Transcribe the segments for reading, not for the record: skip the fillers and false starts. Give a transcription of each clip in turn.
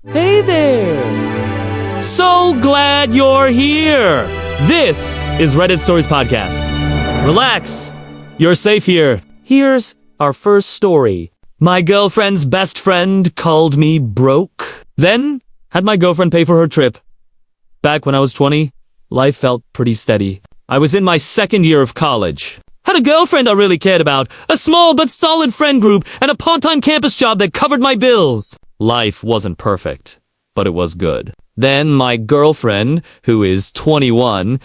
Hey there! So glad you're here! This is Reddit Stories Podcast. Relax, you're safe here. Here's our first story. My girlfriend's best friend called me broke. Then, had my girlfriend pay for her trip. Back when I was 20, life felt pretty steady. I was in my second year of college. Had a girlfriend I really cared about, a small but solid friend group, and a part-time campus job that covered my bills. Life wasn't perfect, but it was good. Then my girlfriend, who is 21,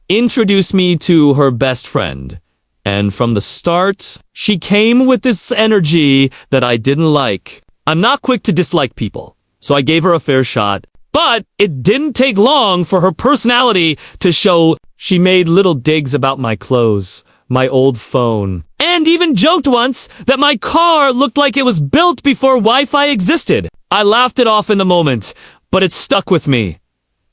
introduced me to her best friend. And from the start, she came with this energy that I didn't like. I'm not quick to dislike people, so I gave her a fair shot. But it didn't take long for her personality to show. She made little digs about my clothes, my old phone, and even joked once that my car looked like it was built before Wi-Fi existed. I laughed it off in the moment, but it stuck with me.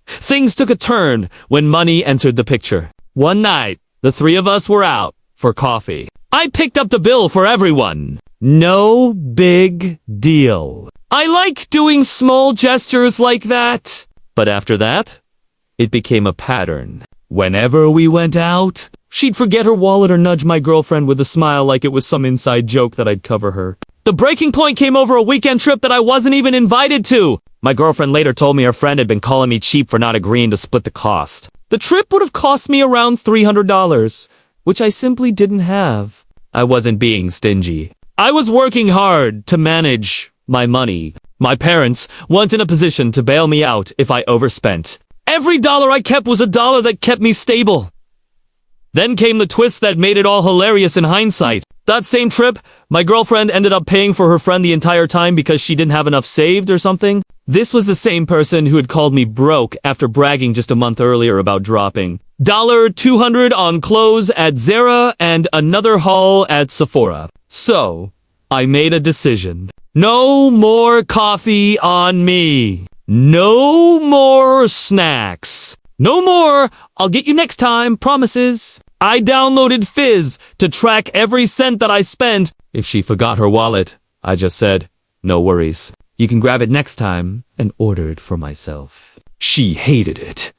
Things took a turn when money entered the picture. One night, the three of us were out for coffee. I picked up the bill for everyone. No big deal. I like doing small gestures like that. But after that, it became a pattern. Whenever we went out, she'd forget her wallet or nudge my girlfriend with a smile like it was some inside joke that I'd cover her. The breaking point came over a weekend trip that I wasn't even invited to. My girlfriend later told me her friend had been calling me cheap for not agreeing to split the cost. The trip would have cost me around $300, which I simply didn't have. I wasn't being stingy. I was working hard to manage my money. My parents weren't in a position to bail me out if I overspent. Every dollar I kept was a dollar that kept me stable. Then came the twist that made it all hilarious in hindsight. That same trip, my girlfriend ended up paying for her friend the entire time because she didn't have enough saved or something. This was the same person who had called me broke after bragging just a month earlier about dropping $200 on clothes at Zara and another haul at Sephora. So, I made a decision. No more coffee on me. No more snacks. No more, I'll get you next time, promises. I downloaded Fizz to track every cent that I spent. If she forgot her wallet, I just said, no worries. You can grab it next time, and ordered for myself. She hated it.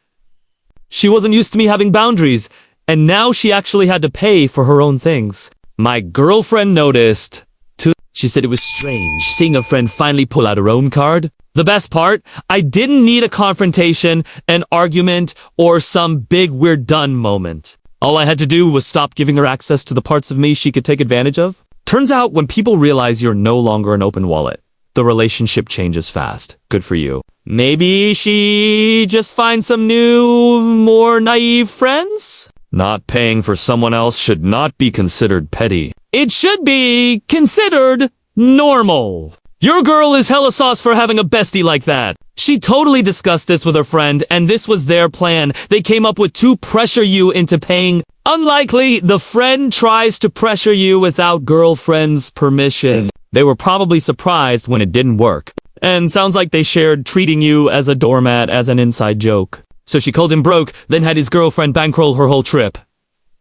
She wasn't used to me having boundaries, and now she actually had to pay for her own things. My girlfriend noticed, too. She said it was strange seeing a friend finally pull out her own card. The best part, I didn't need a confrontation, an argument, or some big we're done moment. All I had to do was stop giving her access to the parts of me she could take advantage of. Turns out when people realize you're no longer an open wallet, the relationship changes fast. Good for you. Maybe she just finds some new, more naive friends? Not paying for someone else should not be considered petty. It should be considered normal. Your girl is hella sauce for having a bestie like that. She totally discussed this with her friend, and this was their plan. They came up with to pressure you into paying. Unlikely, the friend tries to pressure you without girlfriend's permission. They were probably surprised when it didn't work. And sounds like they shared treating you as a doormat as an inside joke. So she called him broke, then had his girlfriend bankroll her whole trip.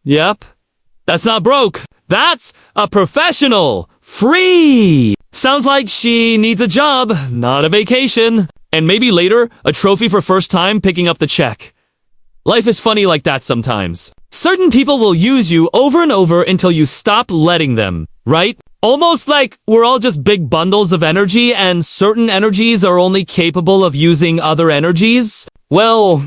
Yep. That's not broke. That's a professional. Free. Sounds like she needs a job, not a vacation. And maybe later, a trophy for first time picking up the check. Life is funny like that sometimes. Certain people will use you over and over until you stop letting them, right? Almost like we're all just big bundles of energy and certain energies are only capable of using other energies. Well,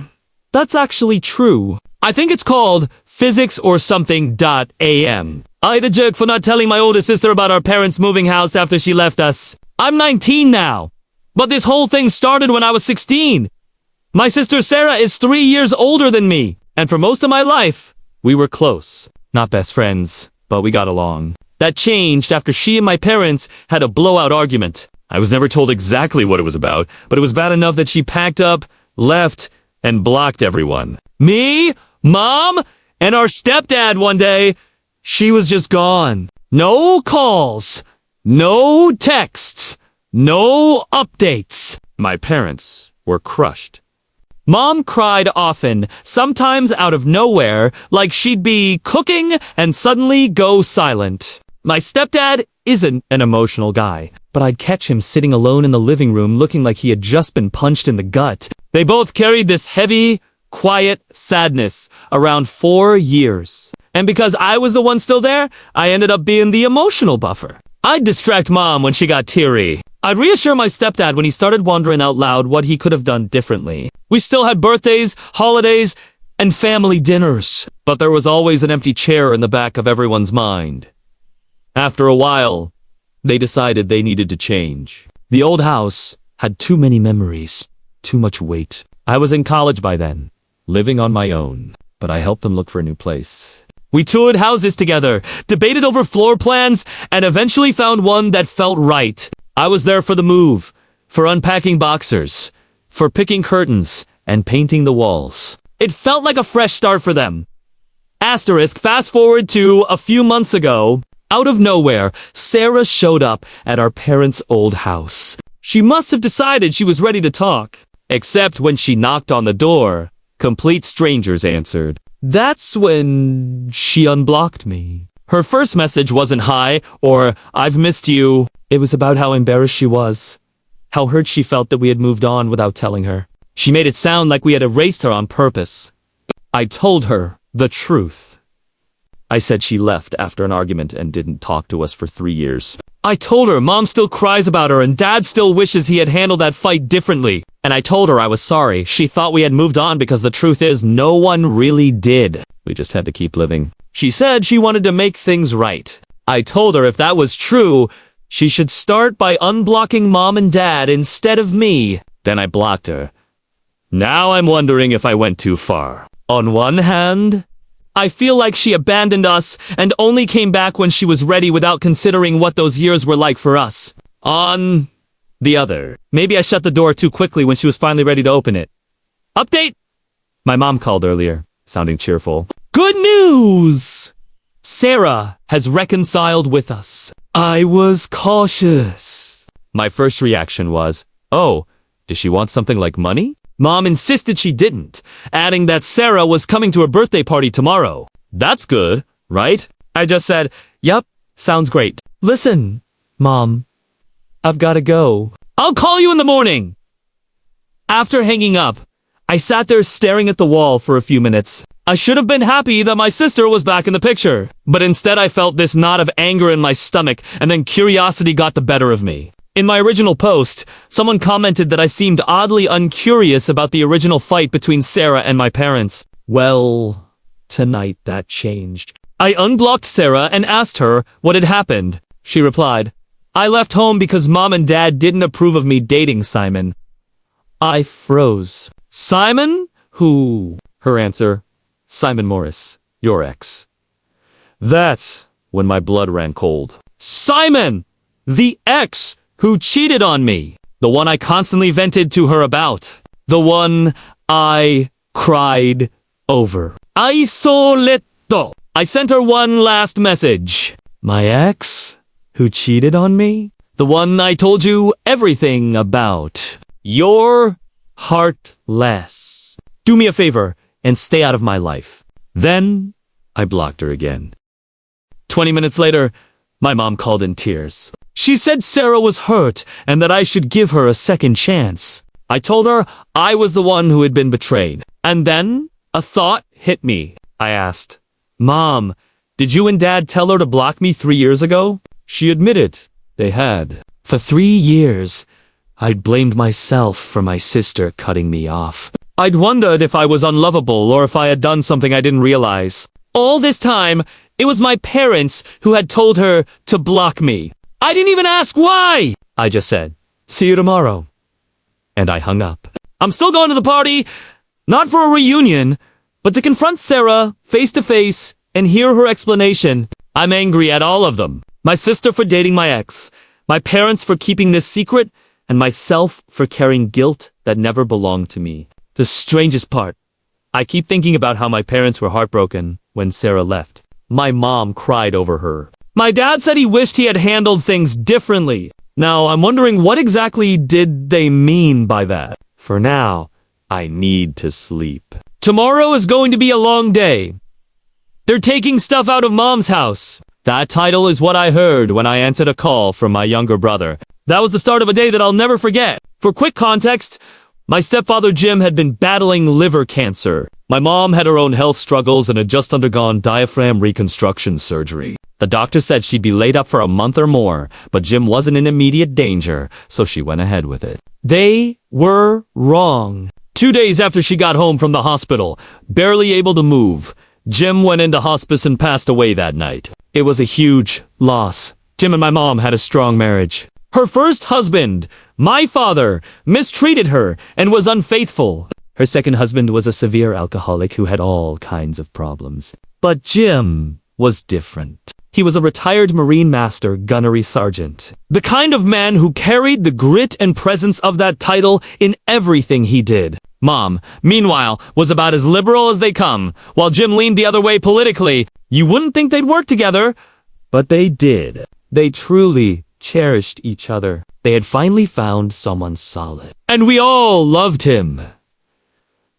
that's actually true. I think it's called physics or something.am. I the jerk for not telling my older sister about our parents' moving house after she left us. I'm 19 now. But this whole thing started when I was 16. My sister Sarah is 3 years older than me. And for most of my life, we were close. Not best friends, but we got along. That changed after she and my parents had a blowout argument. I was never told exactly what it was about, but it was bad enough that she packed up, left, and blocked everyone. Me, Mom, and our stepdad one day. She was just gone. No calls. No texts. No updates. My parents were crushed. Mom cried often, sometimes out of nowhere, like she'd be cooking and suddenly go silent. My stepdad isn't an emotional guy. but I'd catch him sitting alone in the living room looking like he had just been punched in the gut. They both carried this heavy, quiet sadness around 4 years. And because I was the one still there, I ended up being the emotional buffer. I'd distract Mom when she got teary. I'd reassure my stepdad when he started wondering out loud what he could have done differently. We still had birthdays, holidays, and family dinners, but there was always an empty chair in the back of everyone's mind. After a while, they decided they needed to change. The old house had too many memories, too much weight. I was in college by then, living on my own, but I helped them look for a new place. We toured houses together, debated over floor plans, and eventually found one that felt right. I was there for the move, for unpacking boxers, for picking curtains, and painting the walls. It felt like a fresh start for them. Asterisk, fast forward to a few months ago. Out of nowhere, Sarah showed up at our parents' old house. She must have decided she was ready to talk. Except when she knocked on the door, complete strangers answered. That's when she unblocked me. Her first message wasn't hi or I've missed you. It was about how embarrassed she was. How hurt she felt that we had moved on without telling her. She made it sound like we had erased her on purpose. I told her the truth. I said she left after an argument and didn't talk to us for 3 years. I told her Mom still cries about her and Dad still wishes he had handled that fight differently. And I told her I was sorry. She thought we had moved on because the truth is no one really did. We just had to keep living. She said she wanted to make things right. I told her if that was true, she should start by unblocking Mom and Dad instead of me. Then I blocked her. Now I'm wondering if I went too far. On one hand, I feel like she abandoned us and only came back when she was ready without considering what those years were like for us. On the other, maybe I shut the door too quickly when she was finally ready to open it. Update! My mom called earlier, sounding cheerful. Good news! Sarah has reconciled with us. I was cautious. My first reaction was, oh, does she want something like money? Mom insisted she didn't, adding that Sarah was coming to her birthday party tomorrow. That's good, right? I just said, yep, sounds great. Listen, Mom, I've gotta go. I'll call you in the morning. After hanging up, I sat there staring at the wall for a few minutes. I should have been happy that my sister was back in the picture, but instead I felt this knot of anger in my stomach and then curiosity got the better of me. In my original post, someone commented that I seemed oddly uncurious about the original fight between Sarah and my parents. Well, tonight that changed. I unblocked Sarah and asked her what had happened. She replied, I left home because Mom and Dad didn't approve of me dating Simon. I froze. Simon? Who? Her answer, Simon Morris, your ex. That's when my blood ran cold. Simon! The ex! Who cheated on me? The one I constantly vented to her about. The one I cried over. Isoletto. I sent her one last message. My ex? Who cheated on me? The one I told you everything about. You're heartless. Do me a favor and stay out of my life. Then I blocked her again. 20 minutes later, my mom called in tears. She said Sarah was hurt and that I should give her a second chance. I told her I was the one who had been betrayed. And then a thought hit me. I asked, Mom, did you and Dad tell her to block me 3 years ago? She admitted they had. For 3 years, I'd blamed myself for my sister cutting me off. I'd wondered if I was unlovable or if I had done something I didn't realize. All this time, it was my parents who had told her to block me. I didn't even ask why! I just said, see you tomorrow. And I hung up. I'm still going to the party, not for a reunion, but to confront Sarah face to face and hear her explanation. I'm angry at all of them. My sister for dating my ex, my parents for keeping this secret, and myself for carrying guilt that never belonged to me. The strangest part, I keep thinking about how my parents were heartbroken when Sarah left. My mom cried over her. My dad said he wished he had handled things differently. Now, I'm wondering what exactly did they mean by that? For now, I need to sleep. Tomorrow is going to be a long day. They're taking stuff out of Mom's house. That title is what I heard when I answered a call from my younger brother. That was the start of a day that I'll never forget. For quick context, my stepfather Jim had been battling liver cancer. My mom had her own health struggles and had just undergone diaphragm reconstruction surgery. The doctor said she'd be laid up for a month or more, but Jim wasn't in immediate danger, so she went ahead with it. They were wrong. 2 days after she got home from the hospital, barely able to move, Jim went into hospice and passed away that night. It was a huge loss. Jim and my mom had a strong marriage. Her first husband, my father, mistreated her and was unfaithful. Her second husband was a severe alcoholic who had all kinds of problems. But Jim was different. He was a retired Marine Master Gunnery Sergeant. The kind of man who carried the grit and presence of that title in everything he did. Mom, meanwhile, was about as liberal as they come, while Jim leaned the other way politically. You wouldn't think they'd work together, but they did. They truly cherished each other. They had finally found someone solid. And we all loved him.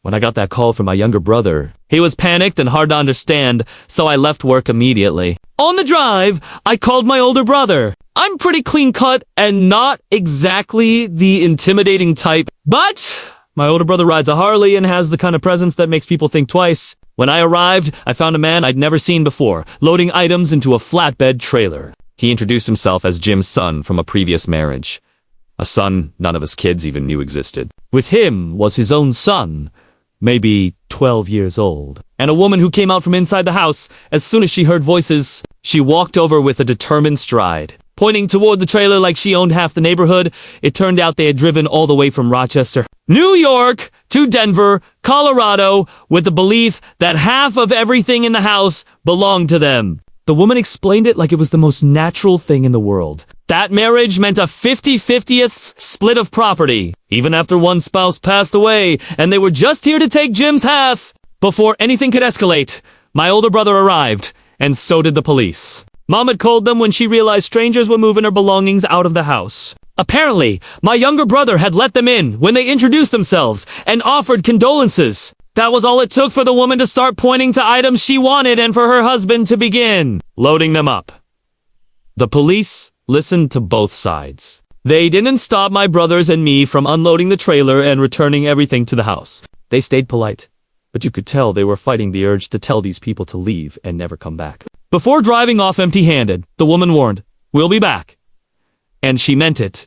When I got that call from my younger brother, he was panicked and hard to understand, so I left work immediately. On the drive, I called my older brother. I'm pretty clean-cut and not exactly the intimidating type, but my older brother rides a Harley and has the kind of presence that makes people think twice. When I arrived, I found a man I'd never seen before, loading items into a flatbed trailer. He introduced himself as Jim's son from a previous marriage. A son none of his kids even knew existed. With him was his own son, maybe 12 years old, and a woman who came out from inside the house. As soon as she heard voices, she walked over with a determined stride. Pointing toward the trailer like she owned half the neighborhood, it turned out they had driven all the way from Rochester, New York, to Denver, Colorado, with the belief that half of everything in the house belonged to them. The woman explained it like it was the most natural thing in the world. That marriage meant a 50-50th split of property, even after one spouse passed away, and they were just here to take Jim's half. Before anything could escalate, my older brother arrived, and so did the police. Mom had called them when she realized strangers were moving her belongings out of the house. Apparently, my younger brother had let them in when they introduced themselves and offered condolences. That was all it took for the woman to start pointing to items she wanted and for her husband to begin loading them up. The police listened to both sides. They didn't stop my brothers and me from unloading the trailer and returning everything to the house. They stayed polite, but you could tell they were fighting the urge to tell these people to leave and never come back. Before driving off empty-handed, the woman warned, "We'll be back." And she meant it.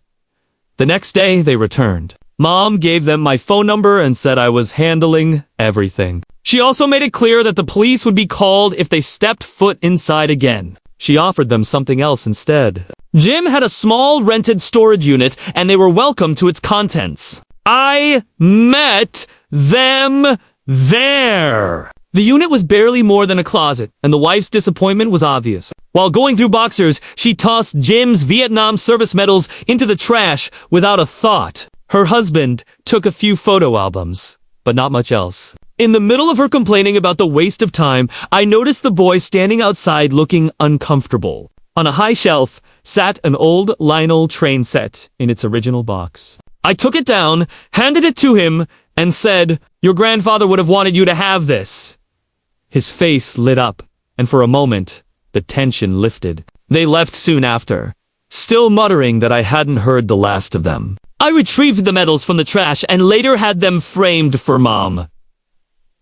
The next day, they returned. Mom gave them my phone number and said I was handling everything. She also made it clear that the police would be called if they stepped foot inside again. She offered them something else instead. Jim had a small rented storage unit, and they were welcome to its contents. I met them there. The unit was barely more than a closet, and the wife's disappointment was obvious. While going through boxers, she tossed Jim's Vietnam service medals into the trash without a thought. Her husband took a few photo albums, but not much else. In the middle of her complaining about the waste of time, I noticed the boy standing outside looking uncomfortable. On a high shelf sat an old Lionel train set in its original box. I took it down, handed it to him, and said, "Your grandfather would have wanted you to have this." His face lit up, and for a moment, the tension lifted. They left soon after, still muttering that I hadn't heard the last of them. I retrieved the medals from the trash and later had them framed for Mom.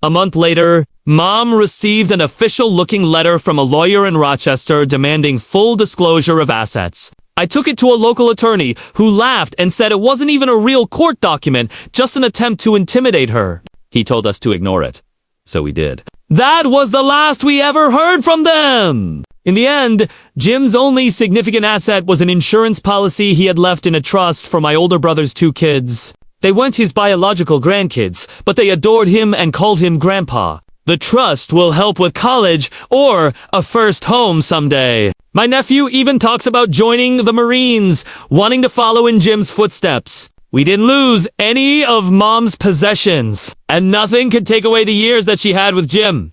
A month later, Mom received an official-looking letter from a lawyer in Rochester demanding full disclosure of assets. I took it to a local attorney who laughed and said it wasn't even a real court document, just an attempt to intimidate her. He told us to ignore it, so we did. That was the last we ever heard from them! In the end, Jim's only significant asset was an insurance policy he had left in a trust for my older brother's 2 kids. They weren't his biological grandkids, but they adored him and called him Grandpa. The trust will help with college or a first home someday. My nephew even talks about joining the Marines, wanting to follow in Jim's footsteps. We didn't lose any of Mom's possessions, and nothing could take away the years that she had with Jim.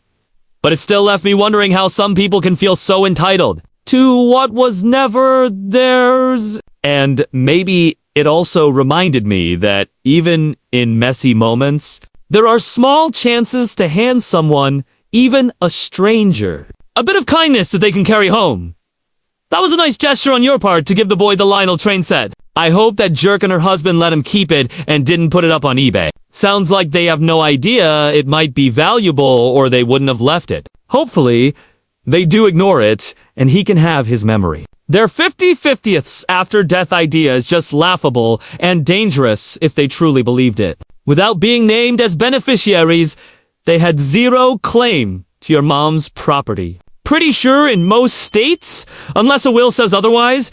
But it still left me wondering how some people can feel so entitled to what was never theirs. And maybe it also reminded me that even in messy moments, there are small chances to hand someone, even a stranger, a bit of kindness that they can carry home. That was a nice gesture on your part to give the boy the Lionel train set. I hope that jerk and her husband let him keep it and didn't put it up on eBay. Sounds like they have no idea it might be valuable or they wouldn't have left it. Hopefully, they do ignore it and he can have his memory. Their 50/50ths after death idea is just laughable and dangerous if they truly believed it. Without being named as beneficiaries, they had zero claim to your mom's property. Pretty sure in most states, unless a will says otherwise,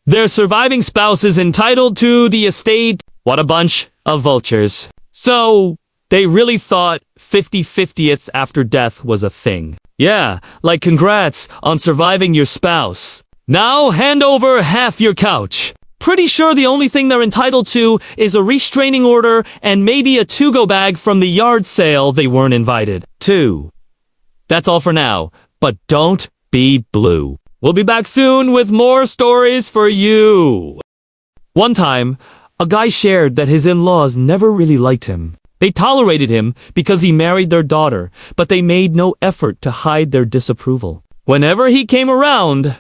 their surviving spouse is entitled to the estate. What a bunch of vultures. So, they really thought 50/50ths after death was a thing. Yeah, like congrats on surviving your spouse. Now hand over half your couch. Pretty sure the only thing they're entitled to is a restraining order and maybe a to-go bag from the yard sale they weren't invited to. That's all for now, but don't be blue. We'll be back soon with more stories for you. One time, a guy shared that his in-laws never really liked him. They tolerated him because he married their daughter, but they made no effort to hide their disapproval. Whenever he came around,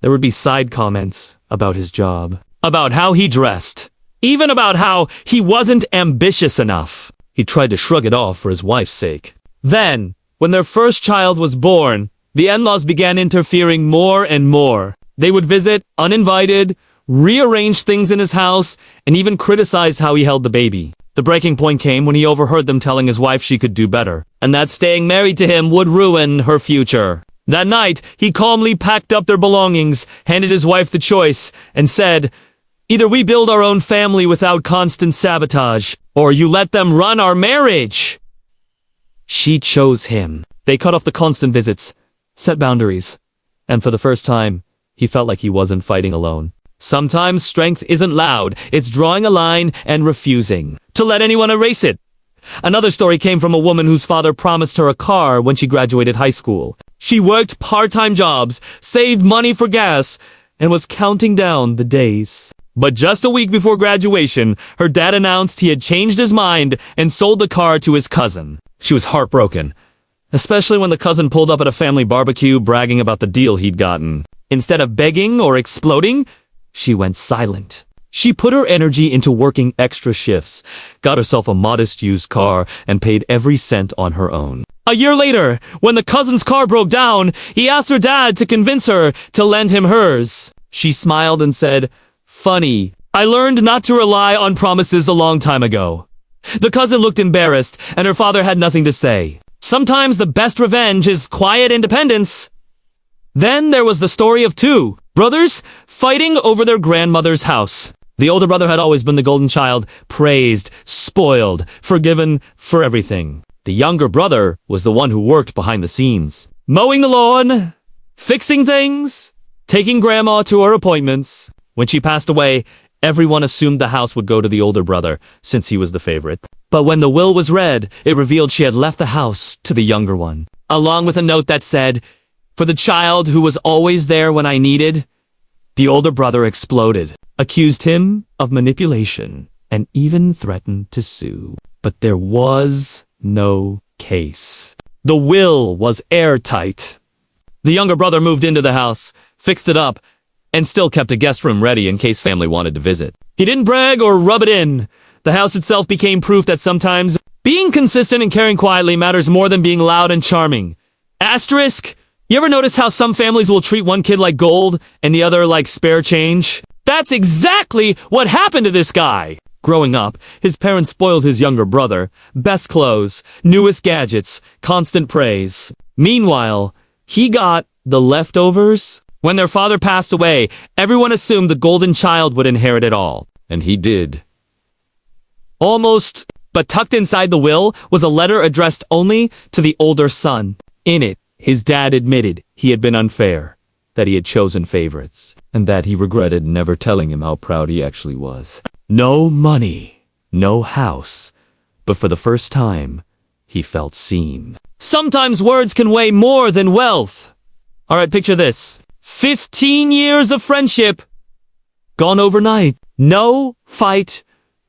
there would be side comments about his job, about how he dressed, even about how he wasn't ambitious enough. He tried to shrug it off for his wife's sake. Then, when their first child was born, the in-laws began interfering more and more. They would visit uninvited, rearrange things in his house, and even criticize how he held the baby. The breaking point came when he overheard them telling his wife she could do better, and that staying married to him would ruin her future. That night, he calmly packed up their belongings, handed his wife the choice, and said, "Either we build our own family without constant sabotage, or you let them run our marriage." She chose him. They cut off the constant visits, set boundaries, and for the first time, he felt like he wasn't fighting alone. Sometimes strength isn't loud, it's drawing a line and refusing to let anyone erase it. Another story came from a woman whose father promised her a car when she graduated high school. She worked part-time jobs, saved money for gas, and was counting down the days. But just a week before graduation, her dad announced he had changed his mind and sold the car to his cousin. She was heartbroken, especially when the cousin pulled up at a family barbecue bragging about the deal he'd gotten. Instead of begging or exploding, she went silent. She put her energy into working extra shifts, got herself a modest used car, and paid every cent on her own. A year later, when the cousin's car broke down, he asked her dad to convince her to lend him hers. She smiled and said, "Funny, I learned not to rely on promises a long time ago." The cousin looked embarrassed, and her father had nothing to say. Sometimes the best revenge is quiet independence. Then there was the story of two brothers fighting over their grandmother's house. The older brother had always been the golden child, praised, spoiled, forgiven for everything. The younger brother was the one who worked behind the scenes, mowing the lawn, fixing things, taking grandma to her appointments. When she passed away, everyone assumed the house would go to the older brother, since he was the favorite. But when the will was read, it revealed she had left the house to the younger one, along with a note that said, "For the child who was always there when I needed." The older brother exploded, accused him of manipulation, and even threatened to sue. But there was no case. The will was airtight. The younger brother moved into the house, fixed it up, and still kept a guest room ready in case family wanted to visit. He didn't brag or rub it in. The house itself became proof that sometimes being consistent and caring quietly matters more than being loud and charming. Asterisk, you ever notice how some families will treat one kid like gold and the other like spare change? That's exactly what happened to this guy. Growing up, his parents spoiled his younger brother. Best clothes, newest gadgets, constant praise. Meanwhile, he got the leftovers. When their father passed away, everyone assumed the golden child would inherit it all. And he did. Almost, but tucked inside the will was a letter addressed only to the older son. In it, his dad admitted he had been unfair, that he had chosen favorites, and that he regretted never telling him how proud he actually was. No money, no house, but for the first time, he felt seen. Sometimes words can weigh more than wealth. Alright, picture this. 15 years of friendship, gone overnight. No fight,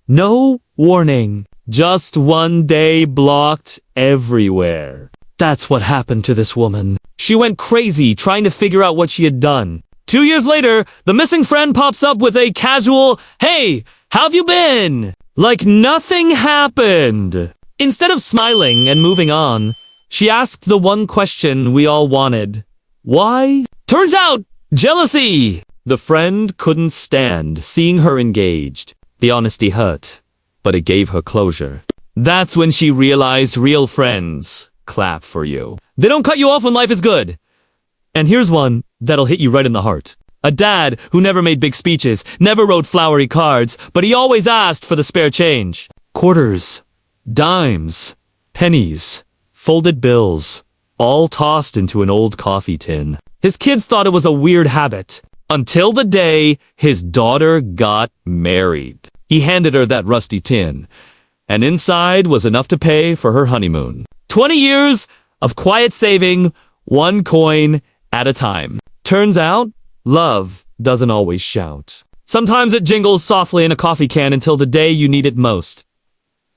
no warning. Just one day blocked everywhere. That's what happened to this woman. She went crazy trying to figure out what she had done. 2 years later, the missing friend pops up with a casual, "Hey, how've you been?" Like nothing happened. Instead of smiling and moving on, she asked the one question we all wanted. Why? Turns out, jealousy! The friend couldn't stand seeing her engaged. The honesty hurt, but it gave her closure. That's when she realized real friends clap for you. They don't cut you off when life is good. And here's one that'll hit you right in the heart. A dad who never made big speeches, never wrote flowery cards, but he always asked for the spare change. Quarters, dimes, pennies, folded bills, all tossed into an old coffee tin. His kids thought it was a weird habit, until the day his daughter got married. He handed her that rusty tin, and inside was enough to pay for her honeymoon. 20 years of quiet saving, one coin at a time. Turns out, love doesn't always shout. Sometimes it jingles softly in a coffee can until the day you need it most.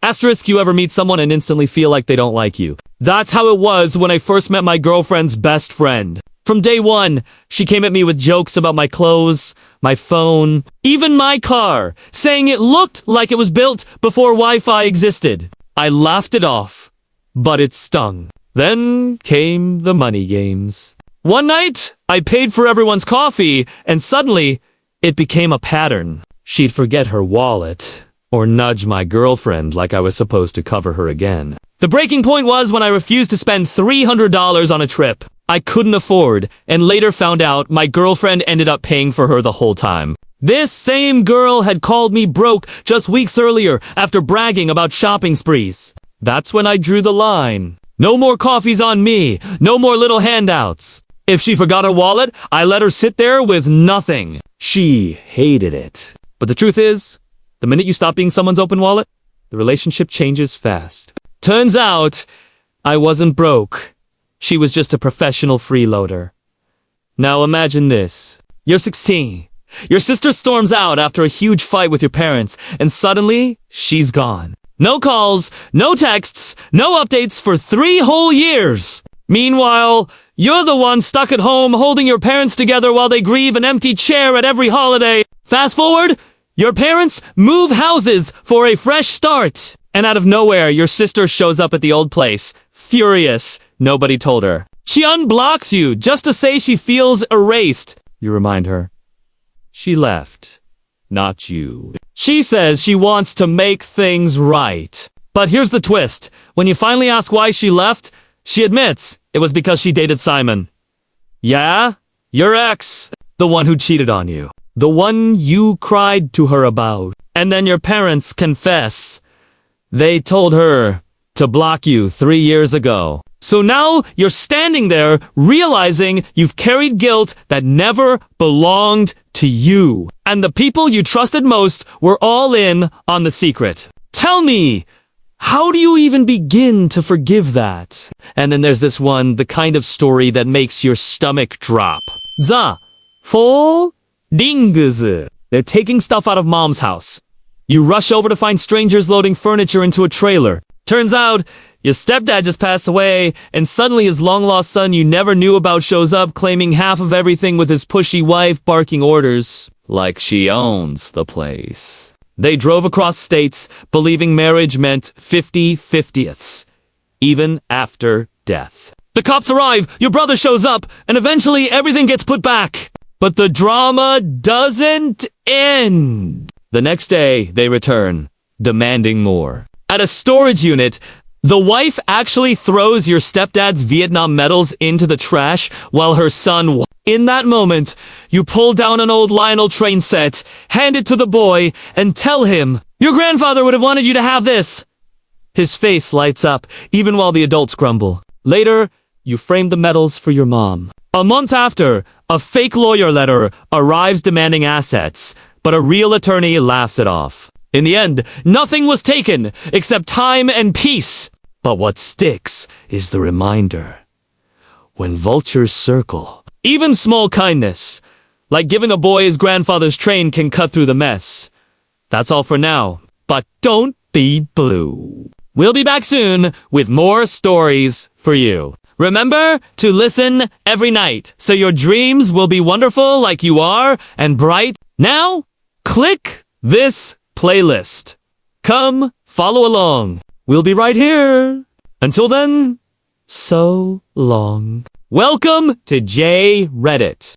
Asterisk, you ever meet someone and instantly feel like they don't like you. That's how it was when I first met my girlfriend's best friend. From day one, she came at me with jokes about my clothes, my phone, even my car, saying it looked like it was built before Wi-Fi existed. I laughed it off, but it stung. Then came the money games. One night, I paid for everyone's coffee, and suddenly, it became a pattern. She'd forget her wallet, or nudge my girlfriend like I was supposed to cover her again. The breaking point was when I refused to spend $300 on a trip I couldn't afford, and later found out my girlfriend ended up paying for her the whole time. This same girl had called me broke just weeks earlier after bragging about shopping sprees. That's when I drew the line. No more coffees on me, no more little handouts. If she forgot her wallet, I let her sit there with nothing. She hated it. But the truth is, the minute you stop being someone's open wallet, the relationship changes fast. Turns out, I wasn't broke. She was just a professional freeloader. Now imagine this. You're 16. Your sister storms out after a huge fight with your parents, and suddenly, she's gone. No calls, no texts, no updates for 3 whole years. Meanwhile, you're the one stuck at home holding your parents together while they grieve an empty chair at every holiday. Fast forward, your parents move houses for a fresh start. And out of nowhere, your sister shows up at the old place, furious. Nobody told her. She unblocks you just to say she feels erased. You remind her. She left, not you. She says she wants to make things right. But here's the twist. When you finally ask why she left, she admits it was because she dated Simon. Yeah? Your ex. The one who cheated on you. The one you cried to her about. And then your parents confess. They told her to block you 3 years ago. So now you're standing there realizing you've carried guilt that never belonged to you. And the people you trusted most were all in on the secret. Tell me, how do you even begin to forgive that? And then there's this one, the kind of story that makes your stomach drop. 자, 링그즈. They're taking stuff out of mom's house. You rush over to find strangers loading furniture into a trailer. Turns out, your stepdad just passed away, and suddenly his long-lost son you never knew about shows up claiming half of everything with his pushy wife barking orders. Like she owns the place. They drove across states, believing marriage meant 50/50ths, even after death. The cops arrive, your brother shows up, and eventually everything gets put back. But the drama doesn't end. The next day, they return, demanding more. At a storage unit, the wife actually throws your stepdad's Vietnam medals into the trash while her son... In that moment, you pull down an old Lionel train set, hand it to the boy, and tell him, "Your grandfather would have wanted you to have this." His face lights up, even while the adults grumble. Later, you frame the medals for your mom. A month after, a fake lawyer letter arrives demanding assets, but a real attorney laughs it off. In the end, nothing was taken except time and peace. But what sticks is the reminder. When vultures circle, even small kindness, like giving a boy his grandfather's train, can cut through the mess. That's all for now, but don't be blue. We'll be back soon with more stories for you. Remember to listen every night so your dreams will be wonderful like you are and bright. Now, click this playlist. Come, follow along. We'll be right here. Until then, so long. Welcome to J.Reddit.